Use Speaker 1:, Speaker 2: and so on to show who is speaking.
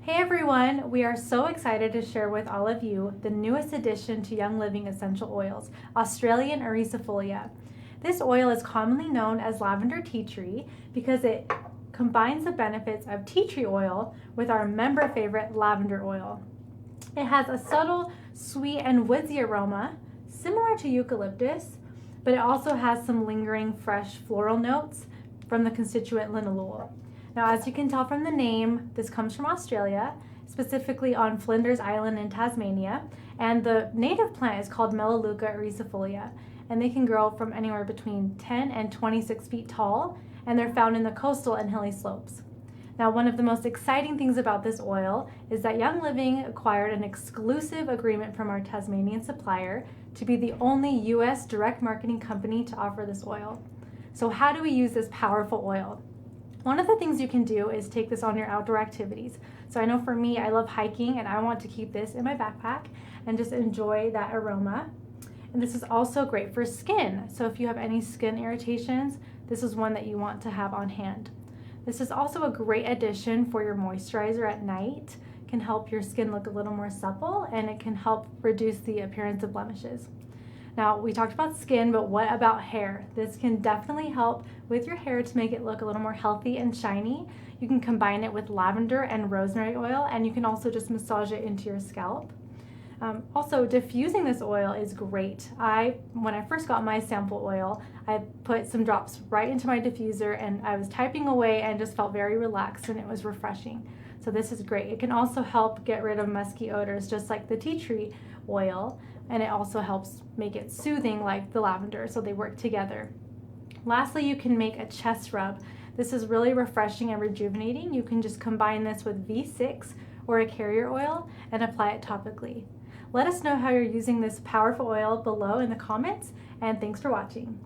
Speaker 1: Hey everyone, we are so excited to share with all of you the newest addition to Young Living Essential Oils, Australian Ericifolia. This oil is commonly known as Lavender Tea Tree because it combines the benefits of tea tree oil with our member favorite lavender oil. It has a subtle, sweet, and woodsy aroma, similar to eucalyptus, but it also has some lingering fresh floral notes from the constituent linalool. Now, as you can tell from the name, this comes from Australia, specifically on Flinders Island in Tasmania, and the native plant is called Melaleuca ericifolia, and they can grow from anywhere between 10 and 26 feet tall, and they're found in the coastal and hilly slopes. Now, one of the most exciting things about this oil is that Young Living acquired an exclusive agreement from our Tasmanian supplier to be the only U.S. direct marketing company to offer this oil. So how do we use this powerful oil? One of the things you can do is take this on your outdoor activities. So I know for me, I love hiking and I want to keep this in my backpack and just enjoy that aroma. And this is also great for skin. So if you have any skin irritations, this is one that you want to have on hand. This is also a great addition for your moisturizer at night. It can help your skin look a little more supple and it can help reduce the appearance of blemishes. Now, we talked about skin, but what about hair? This can definitely help with your hair to make it look a little more healthy and shiny. You can combine it with lavender and rosemary oil, and you can also just massage it into your scalp. Also, diffusing this oil is great. When I first got my sample oil, I put some drops right into my diffuser and I was typing away and just felt very relaxed and it was refreshing. So this is great. It can also help get rid of musky odors just like the tea tree oil, and it also helps make it soothing like the lavender, so they work together. Lastly, you can make a chest rub. This is really refreshing and rejuvenating. You can just combine this with V6 or a carrier oil and apply it topically. Let us know how you're using this powerful oil below in the comments, and thanks for watching.